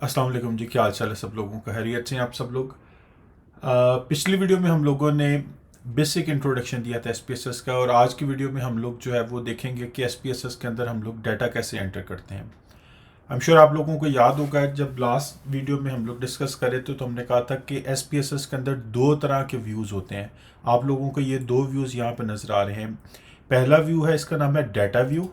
अस्सलाम वालेकुम जी, क्या हाल चाल है सब लोगों का? खैरियत से हैं आप सब लोग? पिछली वीडियो में हम लोगों ने बेसिक इंट्रोडक्शन दिया था एसपीएसएस का, और आज की वीडियो में हम लोग जो है वो देखेंगे कि एसपीएसएस के अंदर हम लोग डाटा कैसे एंटर करते हैं। आई एम श्योर आप लोगों को याद होगा, जब लास्ट वीडियो में हम लोग डिस्कस कर रहे थे तो हमने कहा था कि एसपीएसएस के अंदर दो तरह के व्यूज़ होते हैं। आप लोगों को ये दो व्यूज़ यहाँ पर नज़र आ रहे हैं। पहला व्यू है, इसका नाम है डाटा व्यू।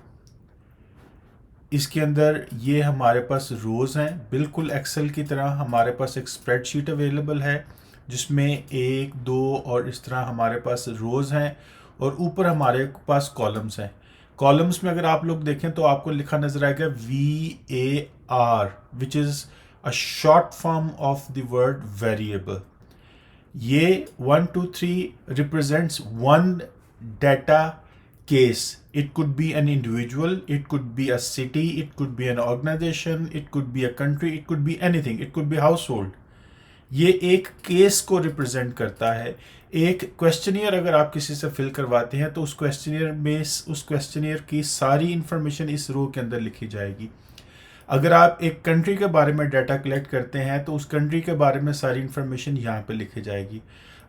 इसके अंदर ये हमारे पास रोज़ हैं, बिल्कुल एक्सेल की तरह हमारे पास एक स्प्रेडशीट अवेलेबल है जिसमें एक दो और इस तरह हमारे पास रोज़ हैं, और ऊपर हमारे पास कॉलम्स हैं। कॉलम्स में अगर आप लोग देखें तो आपको लिखा नज़र आएगा VAR, which is a short form of the word variable. ये 1 2 3 represents one data case. It could be an individual, it could be a city, it could be an organization, it could be a country, it could be anything, it could be household. ये एक case को represent करता है। एक questionnaire अगर आप किसी से फिल करवाते हैं तो उस क्वेश्चनियर में उस क्वेश्चनियर की सारी इंफॉर्मेशन इस रो के अंदर लिखी जाएगी। अगर आप एक कंट्री के बारे में डाटा कलेक्ट करते हैं तो उस कंट्री के बारे में सारी इंफॉर्मेशन यहाँ पे लिखी जाएगी।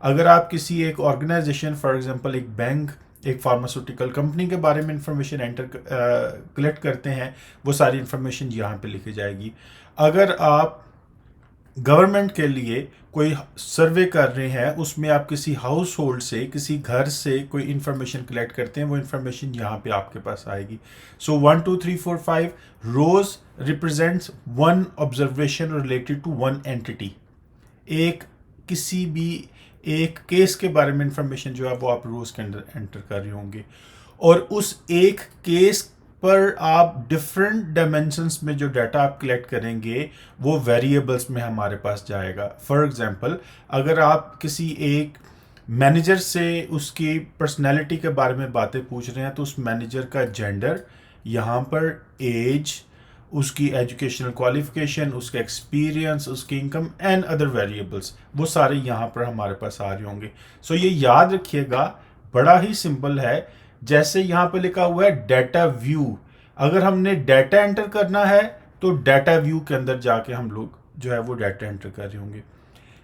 अगर आप किसी एक ऑर्गेनाइजेशन, फॉर एग्जांपल एक बैंक, एक फार्मास्यूटिकल कंपनी के बारे में इंफॉर्मेशन कलेक्ट करते हैं, वो सारी इंफॉर्मेशन यहाँ पे लिखी जाएगी। अगर आप गवर्नमेंट के लिए कोई सर्वे कर रहे हैं, उसमें आप किसी हाउस होल्ड से, किसी घर से कोई इंफॉर्मेशन कलेक्ट करते हैं, वो इंफॉर्मेशन यहाँ पे आपके पास आएगी। So 1 2 3 4 5 rows represents one observation related to one entity. एक किसी भी एक केस के बारे में इंफॉर्मेशन जो है वो आप रोज के अंदर एंटर कर रहे होंगे, और उस एक केस पर आप डिफरेंट डायमेंशंस में जो डाटा आप कलेक्ट करेंगे वो वेरिएबल्स में हमारे पास जाएगा। फॉर एग्जांपल, अगर आप किसी एक मैनेजर से उसकी पर्सनैलिटी के बारे में बातें पूछ रहे हैं तो उस मैनेजर का जेंडर, यहाँ पर एज, उसकी एजुकेशनल क्वालिफिकेशन, उसका एक्सपीरियंस, उसकी इनकम एंड अदर वेरिएबल्स, वो सारे यहाँ पर हमारे पास आ रहे होंगे। सो ये याद रखिएगा, बड़ा ही सिंपल है। जैसे यहाँ पे लिखा हुआ है डाटा व्यू, अगर हमने डाटा एंटर करना है तो डाटा व्यू के अंदर जाके हम लोग जो है वो डाटा एंटर कर रहे होंगे।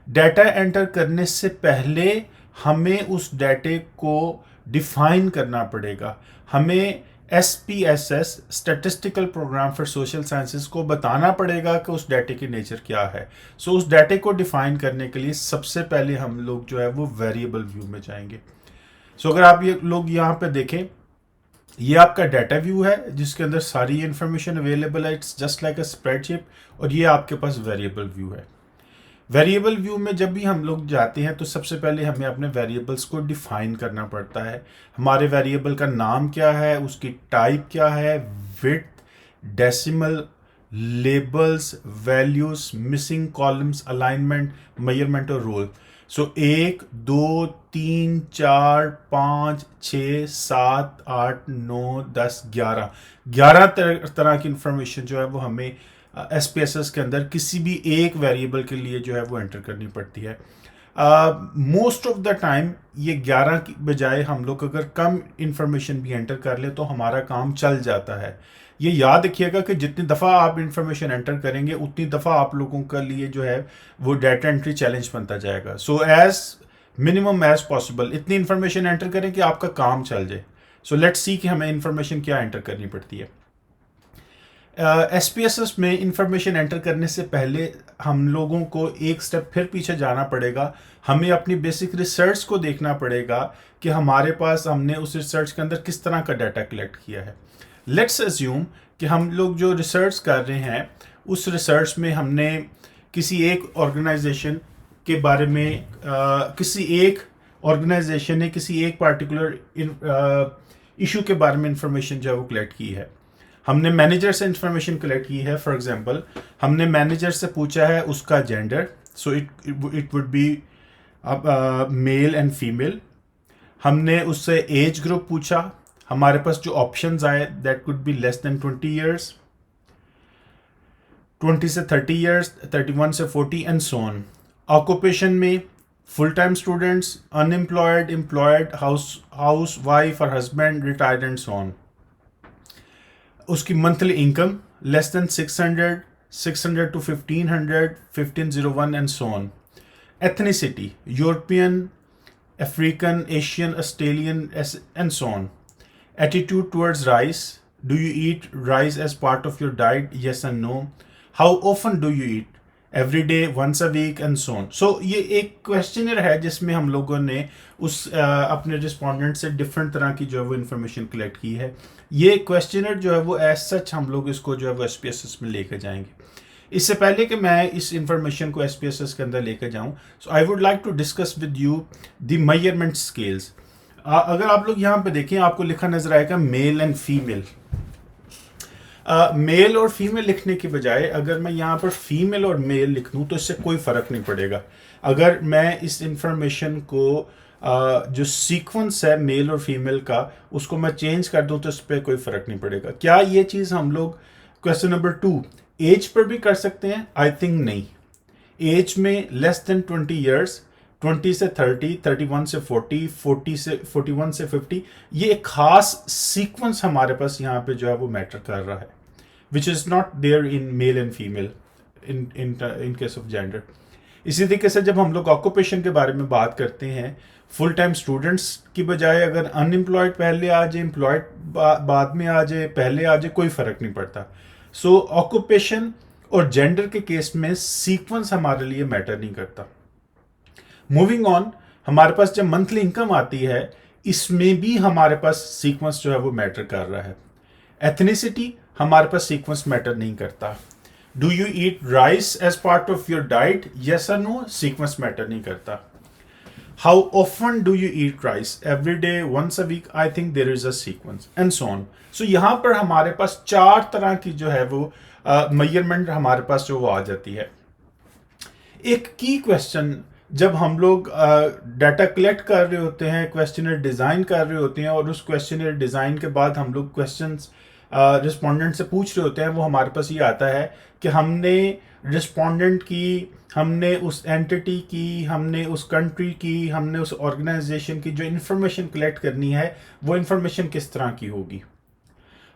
डाटा एंटर करने से पहले हमें उस डाटे को डिफाइन करना पड़ेगा। हमें SPSS statistical program for social sciences को बताना पड़ेगा कि उस डाटे की नेचर क्या है। सो उस डाटे को डिफाइन करने के लिए सबसे पहले हम लोग जो है वो वेरिएबल व्यू में जाएंगे। सो अगर आप ये लोग यहाँ पे देखें, ये आपका डाटा व्यू है जिसके अंदर सारी इंफॉर्मेशन अवेलेबल है। It's just like a spreadsheet, और ये आपके पास वेरिएबल व्यू है। वेरिएबल व्यू में जब भी हम लोग जाते हैं तो सबसे पहले हमें अपने वेरिएबल्स को डिफाइन करना पड़ता है। हमारे वेरिएबल का नाम क्या है, उसकी टाइप क्या है, width, decimal, labels, values, missing columns, alignment, measurement और रोल। सो 1 2 3 4 5 6 7 8 9 10 11 11 तरह की इंफॉर्मेशन जो है वो हमें एसपीएसएस के अंदर किसी भी एक वेरिएबल के लिए जो है वो एंटर करनी पड़ती है। मोस्ट ऑफ द टाइम ये 11 की बजाय हम लोग अगर कम इंफॉर्मेशन भी एंटर कर ले तो हमारा काम चल जाता है। ये याद रखिएगा कि जितनी दफ़ा आप इंफॉर्मेशन एंटर करेंगे उतनी दफ़ा आप लोगों का लिए जो है वो डाटा एंट्री चैलेंज बनता जाएगा। So as minimum as possible इतनी इंफॉर्मेशन एंटर करें कि आपका काम चल जाए। सो लेट्स सी कि हमें इंफॉर्मेशन क्या एंटर करनी पड़ती है। SPSS में इंफॉर्मेशन एंटर करने से पहले हम लोगों को एक स्टेप फिर पीछे जाना पड़ेगा। हमें अपनी बेसिक रिसर्च को देखना पड़ेगा कि हमारे पास हमने उस रिसर्च के अंदर किस तरह का डाटा कलेक्ट किया है। लेट्स अज्यूम कि हम लोग जो रिसर्च कर रहे हैं उस रिसर्च में हमने किसी एक ऑर्गेनाइजेशन के बारे में किसी एक ऑर्गेनाइजेशन ने किसी एक पार्टिकुलर इशू के बारे में इंफॉर्मेशन जो है वो कलेक्ट की है। हमने मैनेजर से इंफॉर्मेशन कलेक्ट की है। फॉर एग्जांपल, हमने मैनेजर से पूछा है उसका gender, so it would B mail and female. हमने उससे एज ग्रुप पूछा। हमारे पास जो ऑप्शंस आए that could be less than 20 years, 20 से 30 ईयर्स, 31 से 40 एंड सो ऑन। ऑक्यूपेशन में full time students, unemployed, employed, housewife और husband, retired and so on. उसकी monthly income less than 600, 600 to 1500, 1501 and so on. Ethnicity, European, African, Asian, Australian, and so on. Attitude towards rice, do you eat rice as part of your diet? Yes and no. How often do you eat? Every day, once a week and so on. So ये एक questionnaire है जिसमें हम लोगों ने उस अपने respondent से डिफरेंट तरह की जो है वो इन्फॉर्मेशन कलेक्ट की है. ये क्वेश्चनर जो है वो एज सच हम लोग इसको जो है वो SPSS में लेकर जाएंगे. इससे पहले कि मैं इस इंफॉर्मेशन को SPSS के अंदर लेकर जाऊं, so I would like to discuss with you the measurement scales. अगर आप लोग यहाँ पे देखें, आपको लिखा नजर आएगा मेल एंड फीमेल. मेल और फीमेल लिखने की बजाय अगर मैं यहाँ पर फीमेल और मेल लिख दूँ तो इससे कोई फ़र्क नहीं पड़ेगा. अगर मैं इस इंफॉर्मेशन को जो सीक्वेंस है मेल और फीमेल का उसको मैं चेंज कर दूँ तो इस पर कोई फ़र्क नहीं पड़ेगा. क्या ये चीज़ हम लोग क्वेश्चन नंबर 2 एज पर भी कर सकते हैं? आई थिंक नहीं. एज में लेस देन 20 ईयर्स, 20 से 30, 31 से 40, 40 से 41 से 50, ये एक खास सीक्वेंस हमारे पास यहाँ पे जो है वो मैटर कर रहा है, which is not there in male and female in case of gender. इसी तरीके से जब हम लोग ऑक्यूपेशन के बारे में बात करते हैं, फुल टाइम स्टूडेंट्स की बजाय अगर अनएम्प्लॉयड पहले आ जाए, एम्प्लॉयड बाद में आ जाए, पहले आ जाए, कोई फ़र्क नहीं पड़ता. सो ऑक्यूपेशन और जेंडर के केस में सीक्वेंस हमारे लिए मैटर नहीं करता. मूविंग ऑन, हमारे पास जब मंथली इनकम आती है इसमें भी हमारे पास सीक्वेंस जो है वो मैटर कर रहा है. एथनिसिटी, हमारे पास सीक्वेंस मैटर नहीं करता. Do you eat rice as part of your diet? Yes और नो, सीक्वेंस मैटर नहीं करता. How often do you eat rice? Every day, once a week, I think there is a sequence and so on. So यहाँ पर हमारे पास 4 तरह की जो है वो मेजरमेंट हमारे पास जो वो आ जाती है. एक की क्वेश्चन जब हम लोग डाटा कलेक्ट कर रहे होते हैं, क्वेश्चनर डिज़ाइन कर रहे होते हैं और उस क्वेश्चनर डिज़ाइन के बाद हम लोग क्वेश्चंस रिस्पोंडेंट से पूछ रहे होते हैं, वो हमारे पास ये आता है कि हमने रिस्पोंडेंट की, हमने उस एंटिटी की, हमने उस कंट्री की, हमने उस ऑर्गेनाइजेशन की जो इन्फॉर्मेशन कलेक्ट करनी है वो इन्फॉर्मेशन किस तरह की होगी.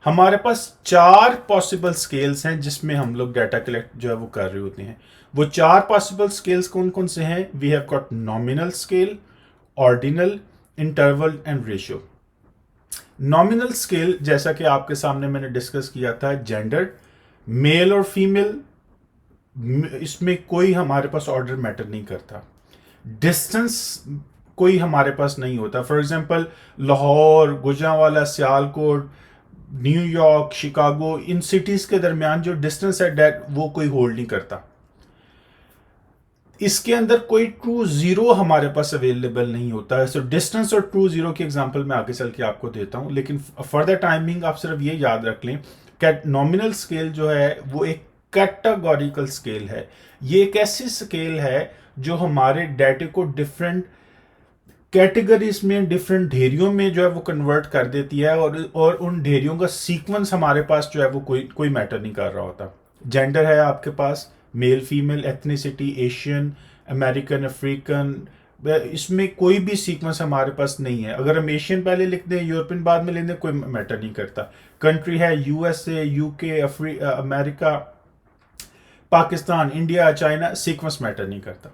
हमारे पास 4 पॉसिबल स्केल्स हैं जिसमें हम लोग डाटा कलेक्ट जो है वो कर रहे होते हैं. वो 4 पॉसिबल स्केल्स कौन कौन से हैं? We have got nominal scale, ordinal, interval and ratio. Nominal scale जैसा कि आपके सामने मैंने डिस्कस किया था, जेंडर, मेल और फीमेल, इसमें कोई हमारे पास ऑर्डर मैटर नहीं करता. डिस्टेंस कोई हमारे पास नहीं होता. For example Lahore, Gujranwala, Sialkot, New York, Chicago, in cities के दरमियान जो डिस्टेंस है डेट वो कोई होल्ड नहीं करता. इसके अंदर कोई ट्रू जीरो हमारे पास अवेलेबल नहीं होता है. सो डिस्टेंस और ट्रू जीरो की एग्जांपल मैं आगे चल के आपको देता हूं, लेकिन फर्दर टाइमिंग आप सिर्फ ये याद रख लें कि नॉमिनल स्केल जो है वो एक कैटेगोरिकल स्केल है. ये एक ऐसी स्केल है जो हमारे डाटा को डिफरेंट कैटेगरीज में, डिफरेंट ढेरियों में जो है वो कन्वर्ट कर देती है और उन ढेरियों का सीक्वेंस हमारे पास जो है वो कोई मैटर नहीं कर रहा होता. जेंडर है आपके पास, male female, ethnicity, Asian, American, African, इसमें कोई भी सीक्वेंस हमारे पास नहीं है. अगर हम एशियन पहले लिख दें, यूरोपियन बाद में लिख दें, कोई मैटर नहीं करता. कंट्री है USA, UK, America, Pakistan, India, China, sequence matter नहीं करता.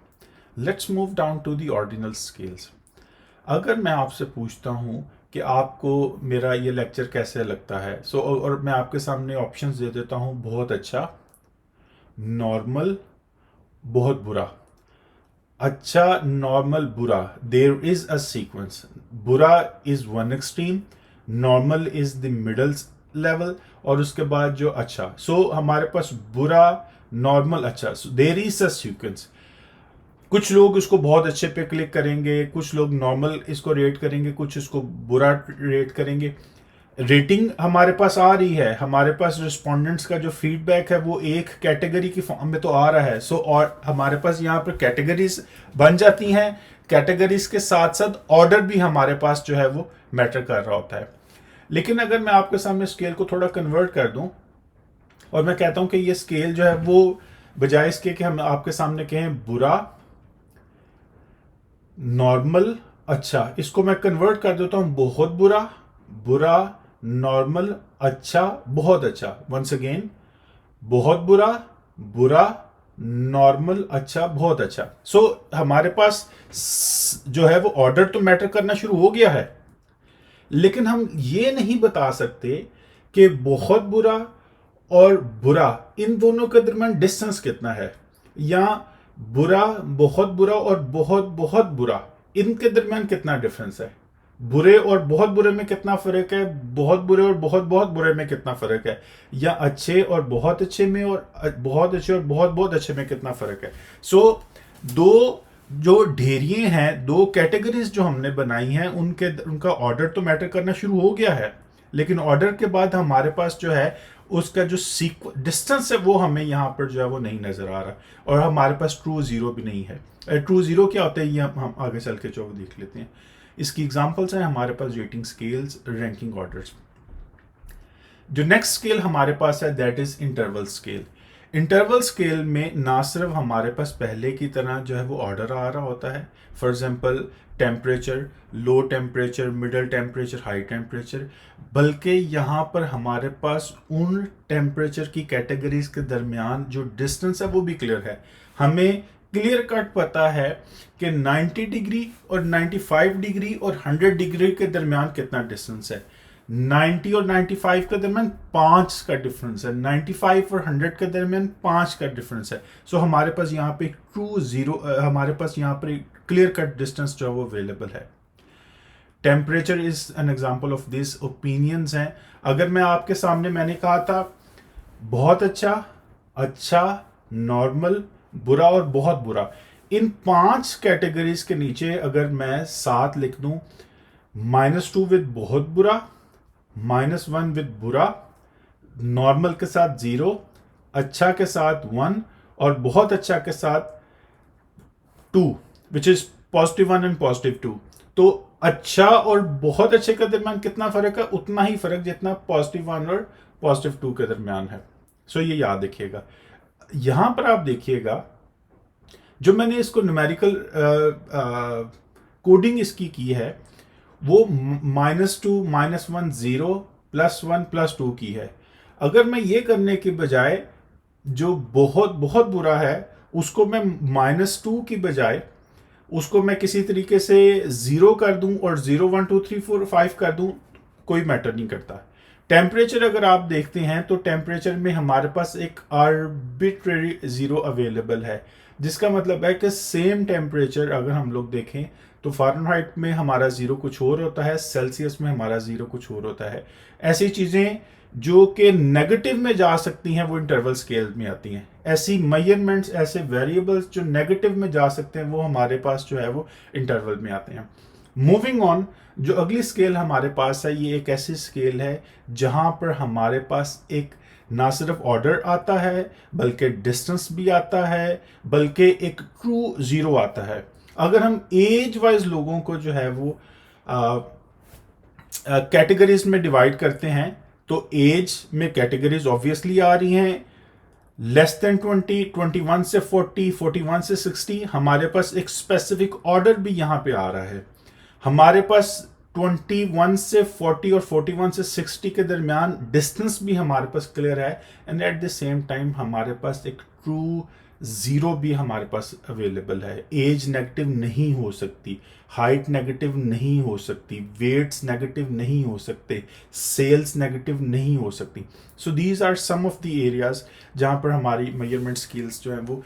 Let's move down to the ordinal scales. अगर मैं आपसे पूछता हूं कि आपको मेरा ये लेक्चर कैसे लगता है, और मैं आपके सामने ऑप्शंस दे देता हूं, बहुत अच्छा, नॉर्मल, बहुत बुरा. अच्छा, नॉर्मल, बुरा, देयर इज अ सीक्वेंस. बुरा is one extreme, normal is the middle level, और उसके बाद जो अच्छा. सो हमारे पास बुरा, नॉर्मल, अच्छा, देयर इज अ सीक्वेंस. कुछ लोग इसको बहुत अच्छे पे क्लिक करेंगे, कुछ लोग नॉर्मल इसको रेट करेंगे, कुछ इसको बुरा रेट करेंगे. रेटिंग हमारे पास आ रही है, हमारे पास रिस्पोंडेंट्स का जो फीडबैक है वो एक कैटेगरी की फॉर्म में तो आ रहा है. सो और हमारे पास यहाँ पर कैटेगरीज बन जाती हैं. कैटेगरीज के साथ साथ ऑर्डर भी हमारे पास जो है वो मैटर कर रहा होता है. लेकिन अगर मैं आपके सामने स्केल को थोड़ा कन्वर्ट कर दूं और मैं कहता हूं कि ये स्केल जो है वो बजाय इसके कि हम आपके सामने कहें बुरा, नॉर्मल, अच्छा, इसको मैं कन्वर्ट कर देता हूं बहुत बुरा, बुरा, नॉर्मल, अच्छा, बहुत अच्छा. वंस अगेन, बहुत बुरा, बुरा, नॉर्मल, अच्छा, बहुत अच्छा। सो हमारे पास जो है वो ऑर्डर तो मैटर करना शुरू हो गया है, लेकिन हम ये नहीं बता सकते कि बहुत बुरा और बुरा इन दोनों के दरमियान डिस्टेंस कितना है, या बुरा, बहुत बुरा और बहुत बहुत बुरा इनके दरमियान कितना डिफरेंस है, बुरे और बहुत बुरे में कितना फर्क है, बहुत बुरे और बहुत बहुत बुरे में कितना फर्क है, या अच्छे और बहुत अच्छे में और बहुत अच्छे और बहुत बहुत अच्छे में कितना फर्क है। सो दो जो ढेरिए हैं, दो कैटेगरीज जो हमने बनाई हैं, उनका ऑर्डर तो मैटर करना शुरू हो गया है, लेकिन ऑर्डर के बाद हमारे पास जो है उसका जो डिस्टेंस है वो हमें यहाँ पर जो है वो नहीं नजर आ रहा, और हमारे पास ट्रू जीरो भी नहीं है। ट्रू जीरो क्या होता है ये हम आगे चल के जो देख लेते हैं। इसकी एग्जांपल्स हैं हमारे पास रेटिंग स्केल्स, रैंकिंग ऑर्डर्स। जो नेक्स्ट स्केल हमारे पास है that is interval scale. Interval scale में ना सिर्फ हमारे पास पहले की तरह जो है वो ऑर्डर आ रहा होता है, for example temperature, low temperature, middle temperature, high temperature, बल्कि यहाँ पर हमारे पास उन टेम्परेचर की कैटेगरीज के दरमियान जो डिस्टेंस है वो भी क्लियर है। हमें क्लियर कट पता है कि 90 डिग्री और 95 डिग्री और 100 डिग्री के दरमियान कितना डिस्टेंस है। 90 और 95 के दरमियान 5 का डिफरेंस है, 95 और 100 के दरमियान 5 का डिफरेंस है। सो हमारे पास यहाँ पे ट्रू जीरो, हमारे पास यहाँ पर क्लियर कट डिस्टेंस जो है वो अवेलेबल है। Temperature is an example of this. Opinions हैं, अगर मैं आपके सामने मैंने कहा था बहुत अच्छा, अच्छा, नॉर्मल, बुरा और बहुत बुरा, इन 5 कैटेगरीज के नीचे अगर मैं 7 लिख दूं, -2 विद बहुत बुरा, -1 विद बुरा, नॉर्मल के साथ 0, अच्छा के साथ 1 और बहुत अच्छा के साथ 2, विच इज +1 एंड +2। तो अच्छा और बहुत अच्छे के दरमियान कितना फर्क है, उतना ही फर्क जितना +1 और +2 के दरमियान है। सो ये याद रखिएगा। यहां पर आप देखिएगा जो मैंने इसको न्यूमेरिकल कोडिंग इसकी की है वो -2, -1, 0, +1, +2 की है। अगर मैं ये करने के बजाय जो बहुत बहुत बुरा है उसको मैं -2 की बजाय उसको मैं किसी तरीके से 0 कर दूं और 0, 1, 2, 3, 4, 5 कर दूं, कोई मैटर नहीं करता। टेम्परेचर अगर आप देखते हैं तो टेम्परेचर में हमारे पास एक आर्बिट्रेरी 0 अवेलेबल है, जिसका मतलब है कि सेम टेम्परेचर अगर हम लोग देखें तो फ़ारेनहाइट में हमारा 0 कुछ और होता है, सेल्सियस में हमारा 0 कुछ और होता है। ऐसी चीज़ें जो कि नेगेटिव में जा सकती हैं वो इंटरवल स्केल में आती हैं। ऐसी मेजरमेंट्स, ऐसे वेरिएबल्स जो नेगेटिव में जा सकते हैं वो हमारे पास जो है वो इंटरवल में आते हैं। मूविंग ऑन, जो अगली स्केल हमारे पास है ये एक ऐसी स्केल है जहां पर हमारे पास एक ना सिर्फ ऑर्डर आता है बल्कि डिस्टेंस भी आता है, बल्कि एक ट्रू जीरो आता है। अगर हम एज वाइज लोगों को जो है वो कैटेगरीज में डिवाइड करते हैं तो एज में कैटेगरीज ऑब्वियसली आ रही हैं, <20, 21 से 40, 41 से 60। हमारे पास एक स्पेसिफिक ऑर्डर भी यहां पे आ रहा है। हमारे पास 21 से 40 और 41 से 60 के दरमियान डिस्टेंस भी हमारे पास क्लियर है, and at the same time हमारे पास एक ट्रू जीरो भी हमारे पास अवेलेबल है। एज नेगेटिव नहीं हो सकती, हाइट नेगेटिव नहीं हो सकती, वेट्स नेगेटिव नहीं हो सकते, सेल्स नेगेटिव नहीं हो सकती। So these are some of the areas जहाँ पर हमारी मेजरमेंट स्किल्स जो हैं वो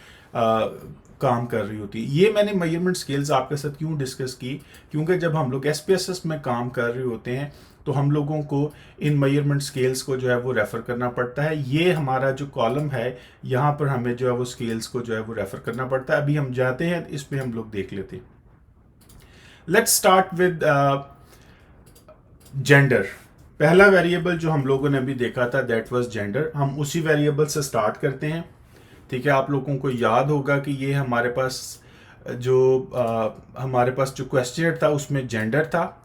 काम कर रही होती है। ये मैंने मेजरमेंट स्केल्स आपके साथ क्यों डिस्कस की, क्योंकि जब हम लोग SPSS में काम कर रहे होते हैं तो हम लोगों को इन मेजरमेंट स्केल्स को जो है वो रेफर करना पड़ता है। ये हमारा जो कॉलम है यहाँ पर हमें जो है वो स्केल्स को जो है वो रेफर करना पड़ता है। अभी हम जाते हैं इस पे हम लोग देख लेते हैं। Let's start with gender. पहला वेरिएबल जो हम लोगों ने अभी देखा था दैट वाज जेंडर। हम उसी वेरिएबल से स्टार्ट करते हैं। ठीक है, आप लोगों को याद होगा कि ये हमारे पास जो क्वेश्चन था उसमें जेंडर था।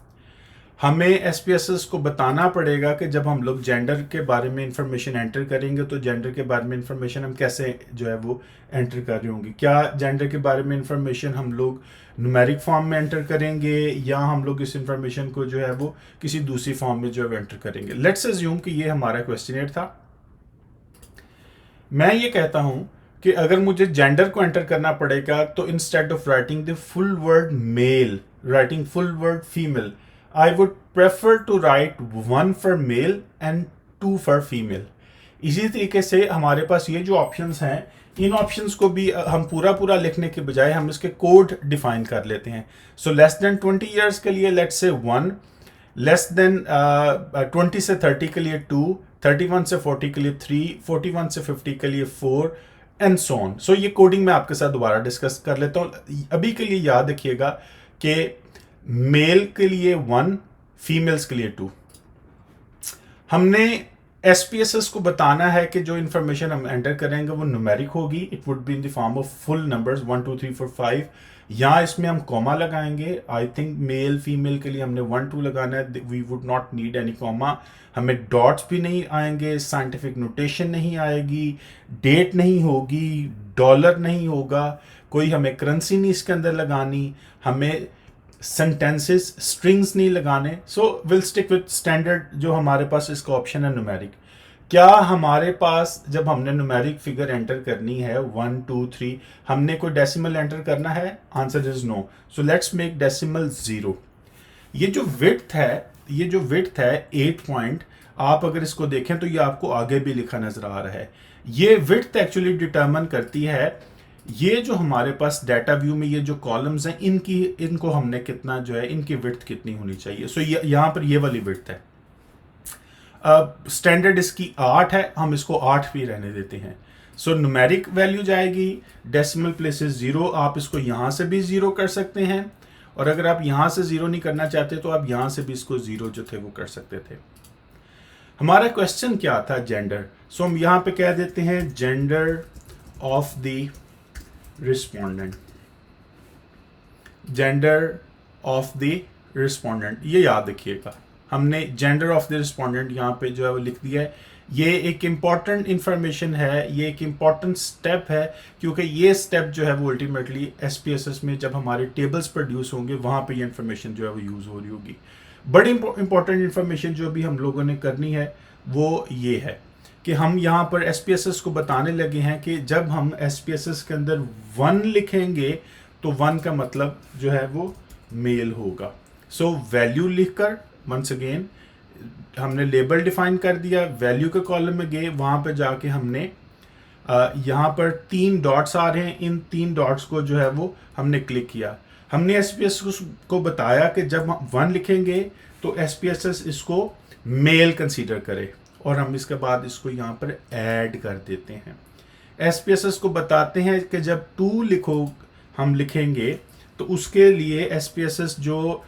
हमें SPSS को बताना पड़ेगा कि जब हम लोग जेंडर के बारे में इंफॉर्मेशन एंटर करेंगे तो जेंडर के बारे में इंफॉर्मेशन हम कैसे जो है वो एंटर कर रहे होंगे। क्या जेंडर के बारे में इंफॉर्मेशन हम लोग न्यूमेरिक फॉर्म में एंटर करेंगे या हम लोग इस इंफॉर्मेशन को जो है वो किसी दूसरी फॉर्म में जो है एंटर करेंगे। लेट्स अज्यूम कि ये हमारा क्वेश्चनर था। मैं ये कहता हूं कि अगर मुझे जेंडर को एंटर करना पड़ेगा तो instead of writing the full word male, writing full word female, I would prefer to write 1 for male and 2 for female. इसी तरीके से हमारे पास ये जो ऑप्शंस हैं, इन ऑप्शंस को भी हम पूरा पूरा लिखने के बजाय हम इसके कोड डिफाइन कर लेते हैं। सो लेस देन 20 ईयर्स के लिए लेट्स से 1, लेस देन 20 से 30 के लिए 2, 31 से 40 के लिए 3, 41 से 50 के लिए 4 एंड सो ऑन। सो ये कोडिंग मैं आपके साथ दोबारा डिस्कस कर लेता हूँ। अभी के लिए याद रखिएगा कि मेल के लिए 1, फीमेल्स के लिए 2। हमने एसपीएसएस को बताना है कि जो इन्फॉर्मेशन हम एंटर करेंगे वो न्यूमेरिक होगी। It would be in the form of full numbers 1 2 3 4 5। यहाँ इसमें हम कॉमा लगाएंगे। आई थिंक मेल फीमेल के लिए हमने 1 2 लगाना है। We would not need any comma. हमें डॉट्स भी नहीं आएंगे, साइंटिफिक नोटेशन नहीं आएगी, डेट नहीं होगी, डॉलर नहीं होगा, कोई हमें करेंसी नहीं इसके अंदर लगानी, हमें सेंटेंसेस स्ट्रिंग्स नहीं लगाने। So will stick with standard जो हमारे पास इसका ऑप्शन है न्यूमेरिक। क्या हमारे पास जब हमने न्यूमेरिक फिगर एंटर करनी है 1 2 3, हमने कोई डेसिमल एंटर करना है? Answer is no. So let's make decimal 0। ये जो विड्थ है 8 पॉइंट, आप अगर इसको देखें तो ये आपको आगे भी लिखा नजर आ रहा है। ये विड्थ एक्चुअली डिटरमिन करती है ये जो हमारे पास डाटा व्यू में ये जो कॉलम्स हैं इनको हमने कितना जो है इनकी विड्थ कितनी होनी चाहिए। सो यहाँ पर ये वाली विड्थ है। स्टैंडर्ड इसकी 8 है, हम इसको 8 भी रहने देते हैं। सो न्यूमेरिक वैल्यू जाएगी, डेसिमल प्लेसेस 0, आप इसको यहाँ से भी 0 कर सकते हैं, और अगर आप यहाँ से 0 नहीं करना चाहते तो आप यहाँ से भी इसको 0 जो थे वो कर सकते थे। हमारा क्वेश्चन क्या था? जेंडर। सो हम यहाँ पे कह देते हैं gender of the respondent, gender of the respondent. ये याद रखिएगा, हमने जेंडर ऑफ द रिस्पोंडेंट यहाँ पे जो है वो लिख दिया है। ये एक इम्पॉर्टेंट इंफॉर्मेशन है, ये एक इम्पॉर्टेंट स्टेप है, क्योंकि ये स्टेप जो है वो अल्टीमेटली एसपीएसएस में जब हमारे टेबल्स प्रोड्यूस होंगे वहाँ पे ये इन्फॉर्मेशन जो है वो यूज़ हो रही होगी। बड़ी इंपॉर्टेंट इन्फॉर्मेशन जो भी हम लोगों ने करनी है वो ये है कि हम यहाँ पर एसपीएसएस को बताने लगे हैं कि जब हम एसपीएसएस के अंदर 1 लिखेंगे तो 1 का मतलब जो है वो मेल होगा। सो वैल्यू लिखकर वंस अगेन हमने लेबल डिफाइन कर दिया, वैल्यू के कॉलम में गए, वहाँ पे जाके हमने यहाँ पर 3 डॉट्स आ रहे हैं, इन 3 डॉट्स को जो है वो हमने क्लिक किया। हमने एसपीएसएस को बताया कि जब हम 1 लिखेंगे तो एसपीएसएस इसको मेल कंसीडर करे, और हम इसके बाद इसको यहाँ पर ऐड कर देते हैं। एसपीएसएस को बताते हैं कि जब 2 हम लिखेंगे तो उसके लिए एसपीएसएस जो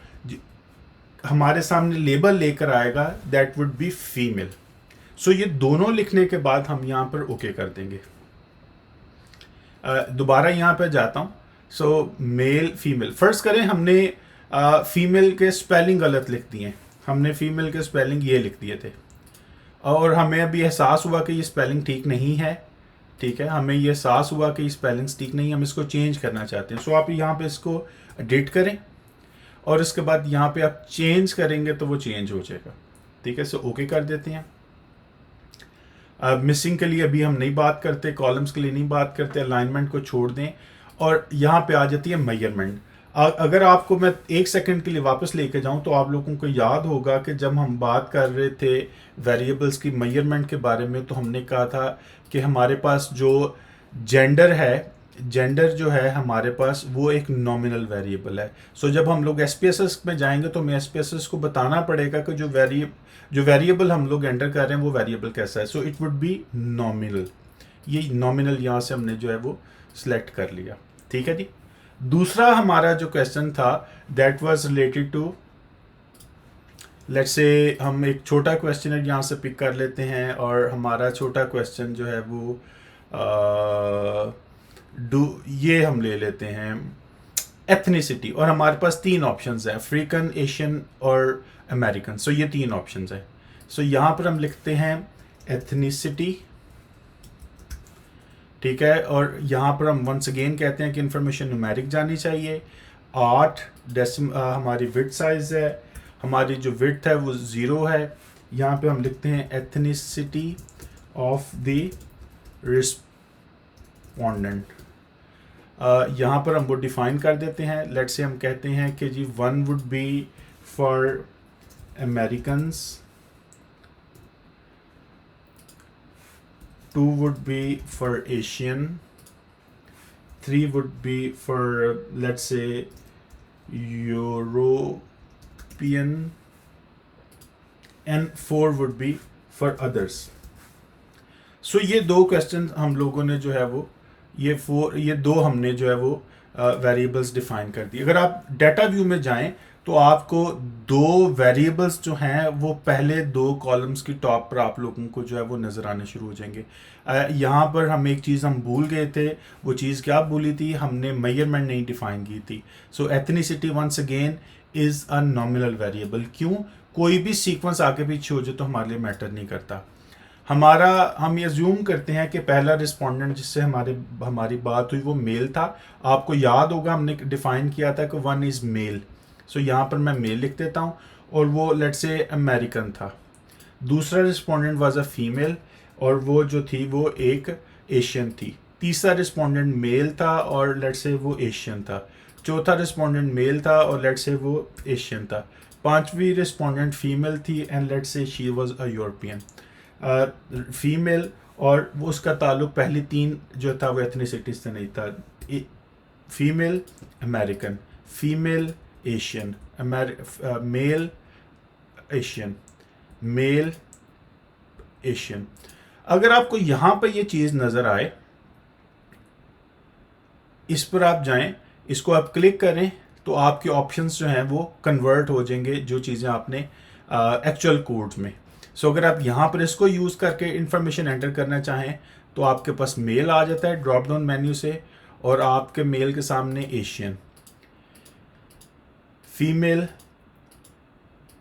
हमारे सामने लेबल लेकर आएगा दैट वुड बी फीमेल। सो ये दोनों लिखने के बाद हम यहाँ पर ओके कर देंगे। दोबारा यहाँ पर जाता हूँ। सो मेल फीमेल फर्स्ट करें। हमने फीमेल के स्पेलिंग गलत लिख दिए, हमने फीमेल के स्पेलिंग ये लिख दिए थे, और हमें अभी एहसास हुआ कि ये स्पेलिंग ठीक नहीं है। ठीक है, हमें ये एहसास हुआ कि ये स्पेलिंग्स ठीक नहीं है, हम इसको चेंज करना चाहते हैं। सो आप यहाँ पे इसको एडिट करें और इसके बाद यहाँ पे आप चेंज करेंगे तो वो चेंज हो जाएगा। ठीक है, सो ओके कर देते हैं। मिसिंग के लिए अभी हम नहीं बात करते, कॉलम्स के लिए नहीं बात करते, अलाइनमेंट को छोड़ दें, और यहाँ पे आ जाती है मेजरमेंट। अगर आपको मैं 1 सेकंड के लिए वापस लेके जाऊं तो आप लोगों को याद होगा कि जब हम बात कर रहे थे वेरिएबल्स की मेजरमेंट के बारे में तो हमने कहा था कि हमारे पास जो जेंडर है, जेंडर जो है हमारे पास वो एक नॉमिनल वेरिएबल है। सो जब हम लोग एसपीएसएस में जाएंगे तो हमें एसपीएसएस को बताना पड़ेगा कि जो वेरिएबल हम लोग एंटर कर रहे हैं वो वेरिएबल कैसा है। So it would B nominal. ये नॉमिनल यहाँ से हमने जो है वो सिलेक्ट कर लिया। ठीक है जी। दूसरा हमारा जो क्वेश्चन था that was related to, let's say हम एक छोटा क्वेश्चन यहाँ से पिक कर लेते हैं, और हमारा छोटा क्वेश्चन जो है वो ये हम ले लेते हैं एथनिसिटी, और हमारे पास 3 ऑप्शंस हैं, अफ्रीकन, एशियन और अमेरिकन। सो ये 3 ऑप्शंस हैं। सो यहाँ पर हम लिखते हैं एथनिसिटी। ठीक है, और यहाँ पर हम वंस अगेन कहते हैं कि इंफॉर्मेशन न्यूमेरिक जानी चाहिए। 8 हमारी विड्थ साइज है, हमारी जो विड्थ है वो 0 है। यहाँ पे हम लिखते हैं एथनिसिटी ऑफ द रिस्पोंडेंट, यहाँ पर हम वो डिफाइन कर देते हैं। लेट्स से हम कहते हैं कि जी 1 would be for Americans, 2 would be for Asian, 3 would be for let's say European, and 4 would be for others. So ये दो क्वेश्चन हम लोगों ने जो है वो ये दो हमने जो है वो वेरिएबल्स डिफाइन कर दी। अगर आप डाटा व्यू में जाएं तो आपको दो वेरिएबल्स जो हैं वो पहले दो कॉलम्स की टॉप पर आप लोगों को जो है वो नज़र आने शुरू हो जाएंगे। यहाँ पर हम एक चीज़ हम भूल गए थे, वो चीज़ क्या भूली थी, हमने मेजरमेंट नहीं डिफाइन की थी। So ethnicity once again is a nominal variable. क्यों? कोई भी सीक्वेंस आगे पीछे हो जाए तो हमारे लिए मैटर नहीं करता। हम ये अज्यूम करते हैं कि पहला रिस्पोंडेंट जिससे हमारी बात हुई वो मेल था। आपको याद होगा हमने डिफाइन किया था कि 1 इज़ मेल। सो यहाँ पर मैं मेल लिख देता हूँ और वो लेट्स से अमेरिकन था। दूसरा रिस्पोंडेंट वाज अ फीमेल और वो जो थी वो एक एशियन थी। तीसरा रिस्पोंडेंट मेल था और लेट्स से वो एशियन था। चौथा रिस्पोंडेंट मेल था और लेट्स से वो एशियन था। पांचवी रिस्पोंडेंट फीमेल थी and let's say she was a European. Female और वो उसका ताल्लुक पहली तीन जो था वो एथनिसिटी से नहीं था। Female American, female Asian, male Asian, male Asian. अगर आपको यहाँ पर ये चीज़ नज़र आए, इस पर आप जाएं, इसको आप क्लिक करें तो आपके ऑप्शंस जो हैं वो कन्वर्ट हो जाएंगे जो चीज़ें आपने एक्चुअल कोड में। सो अगर आप यहाँ पर इसको यूज़ करके इंफॉर्मेशन एंटर करना चाहें तो आपके पास मेल आ जाता है ड्रॉप डाउन मेन्यू से और आपके मेल के सामने एशियन, फीमेल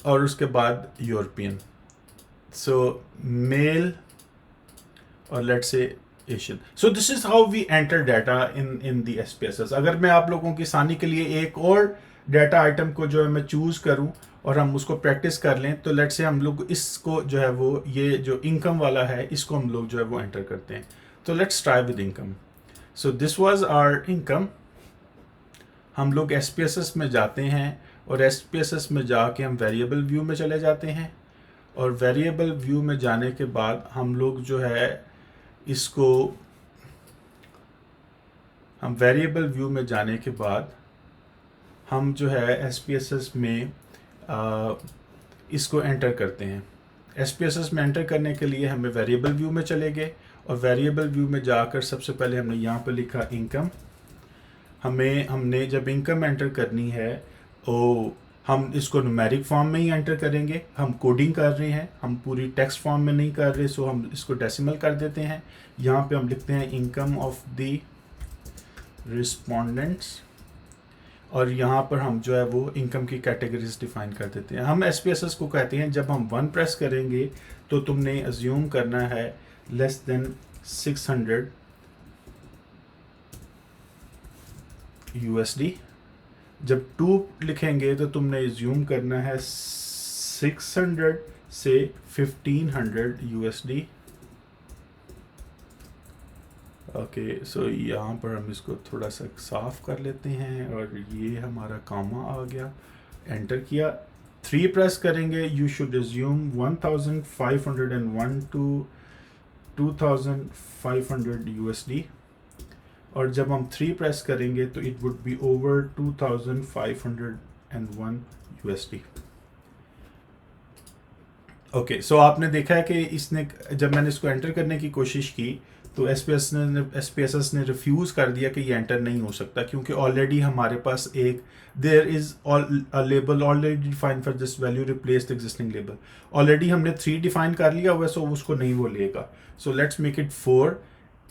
और उसके बाद यूरोपियन। सो मेल और let's say Asian. So this is how we enter data in the SPSS। अगर मैं आप लोगों की आसानी के लिए एक और डाटा आइटम को जो है मैं चूज़ करूं और हम उसको प्रैक्टिस कर लें तो लेट्स से हम लोग इसको जो है वो ये जो इनकम वाला है इसको हम लोग जो है वो एंटर करते हैं। तो let's try with income. So this was our income. हम लोग SPSS में जाते हैं और SPSS में जाके हम वेरिएबल व्यू में चले जाते हैं और वेरिएबल व्यू में जाने के बाद हम लोग जो है इसको हम वेरिएबल व्यू में जाने के बाद हम जो है SPSS में इसको एंटर करते हैं। SPSS में एंटर करने के लिए हमें वेरिएबल व्यू में चले गए और वेरिएबल व्यू में जाकर सबसे पहले हमने यहाँ पर लिखा इनकम। हमने जब इनकम एंटर करनी है हम इसको न्यूमेरिक फॉर्म में ही एंटर करेंगे। हम कोडिंग कर रहे हैं, हम पूरी टेक्स्ट फॉर्म में नहीं कर रहे, सो हम इसको डेसिमल कर देते हैं। यहाँ पे हम लिखते हैं इनकम ऑफ द रिस्पोंडेंट्स और यहाँ पर हम जो है वो इनकम की कैटेगरीज डिफाइन कर देते हैं। हम SPSS को कहते हैं जब हम 1 प्रेस करेंगे तो तुमने अज्यूम करना है लेस देन 600 USD। जब 2 लिखेंगे तो तुमने अज्यूम करना है 600 से 1500 USD। ओके, सो यहाँ पर हम इसको थोड़ा सा साफ कर लेते हैं और ये हमारा कामा आ गया। एंटर किया, 3 प्रेस करेंगे, you should assume 1501 to 2500 USD और जब हम 3 प्रेस करेंगे तो it would be over 2501 USD। Okay, so आपने देखा है कि इसने जब मैंने इसको एंटर करने की कोशिश की तो SPSS ने रिफ्यूज़ कर दिया कि ये एंटर नहीं हो सकता क्योंकि ऑलरेडी हमारे पास एक there is a label already define for this value replace the existing label. Already हमने 3 डिफाइन कर लिया हुआ, सो उसको नहीं वो लेगा। सो लेट्स मेक इट 4,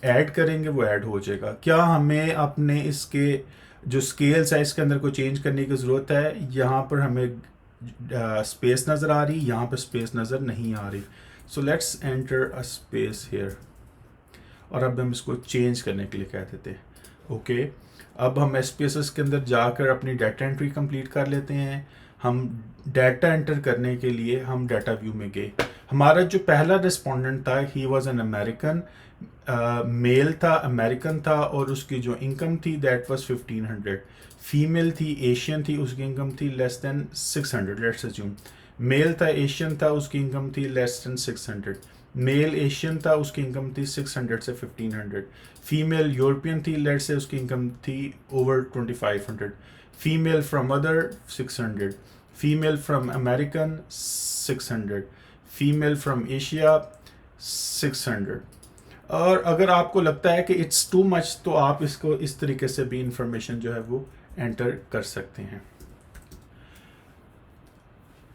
ऐड करेंगे वो ऐड हो जाएगा। क्या हमें अपने इसके जो स्केल्स है इसके अंदर को चेंज करने की ज़रूरत है? यहाँ पर हमें स्पेस नज़र आ रही, यहाँ पर स्पेस नज़र नहीं आ रही। So let's enter a space here और अब हम इसको चेंज करने के लिए कह देते हैं। ओके, अब हम SPSS के अंदर जाकर अपनी डाटा एंट्री कंप्लीट कर लेते हैं। हम डाटा एंटर करने के लिए हम डाटा व्यू में गए हमारा जो पहला रिस्पोंडेंट था he was an American, male था, अमेरिकन था, और उसकी जो इनकम थी दैट वाज 1500। फीमेल थी, एशियन थी, उसकी इनकम थी less than 600, let's assume. Male था, एशियन था, उसकी इनकम थी लेस देन 600। मेल एशियन था, उसकी इनकम थी 600 से 1500। फीमेल यूरोपियन थी, लेट्स से उसकी इनकम थी over 2500। Female from other 600। Female from American 600। Female from Asia 600। और अगर आपको लगता है कि इट्स टू मच तो आप इसको इस तरीके से भी इंफॉर्मेशन जो है वो एंटर कर सकते हैं।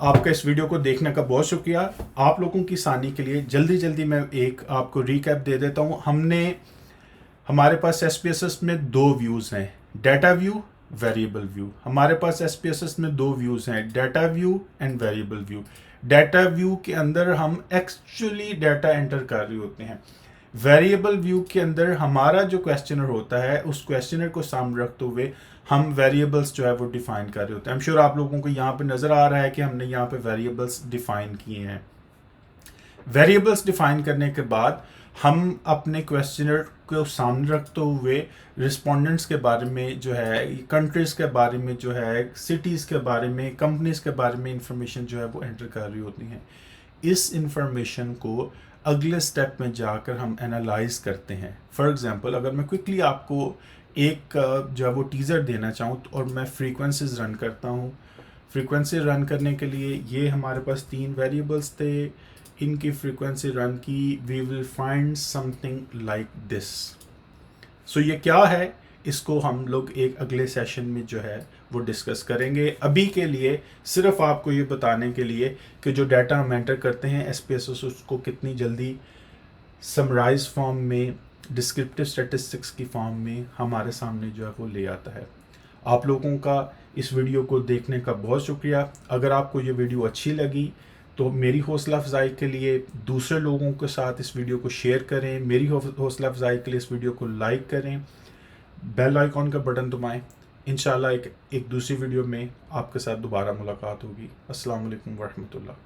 आपका इस वीडियो को देखने का बहुत शुक्रिया। आप लोगों की आसानी के लिए जल्दी मैं एक आपको रिकैप दे देता हूँ। हमारे पास SPSS में दो व्यूज़ हैं, डाटा व्यू, वेरिएबल व्यू। हमारे पास SPSS में दो व्यूज़ हैं, data view and variable view. Data view के अंदर हम एक्चुअली डाटा एंटर कर रहे होते हैं। वेरिएबल व्यू के अंदर हमारा जो क्वेश्चनर होता है उस क्वेश्चनर को सामने रखते हुए हम वेरिएबल्स जो है वो डिफाइन कर रहे होते हैं। आई एम श्योर आप लोगों को यहाँ पे नज़र आ रहा है कि हमने यहाँ पे वेरिएबल्स डिफाइन किए हैं। वेरिएबल्स डिफाइन करने के बाद हम अपने क्वेश्चनर को सामने रखते हुए रिस्पोंडेंट्स के बारे में जो है, कंट्रीज़ के बारे में जो है, सिटीज़ के बारे में, कंपनीज़ के बारे में इंफॉर्मेशन जो है वो एंटर कर रही होती हैं। इस इंफॉर्मेशन को अगले स्टेप में जाकर हम एनालाइज करते हैं। फॉर एग्जांपल, अगर मैं क्विकली आपको एक जो है वो टीज़र देना चाहूँ और मैं फ्रीक्वेंसीज रन करता हूँ। फ्रीक्वेंसी रन करने के लिए ये हमारे पास तीन वेरिएबल्स थे, इनकी फ्रीक्वेंसी रन की, we will find something like this. सो ये क्या है, इसको हम लोग एक अगले सेशन में जो है वो डिस्कस करेंगे। अभी के लिए सिर्फ आपको ये बताने के लिए कि जो डाटा हम एंटर करते हैं SPSS उसको कितनी जल्दी समराइज फॉर्म में, डिस्क्रिप्टिव स्टैटिस्टिक्स की फॉर्म में हमारे सामने जो है वो ले आता है। आप लोगों का इस वीडियो को देखने का बहुत शुक्रिया। अगर आपको ये वीडियो अच्छी लगी तो मेरी हौसला अफजाई के लिए दूसरे लोगों के साथ इस वीडियो को शेयर करें, मेरी हौसला अफजाई के लिए इस वीडियो को लाइक करें, बेल आइकॉन का बटन दबाएं। इंशाल्लाह एक दूसरी वीडियो में आपके साथ दोबारा मुलाकात होगी। अस्सलाम वालेकुम वरहमतुल्लाह।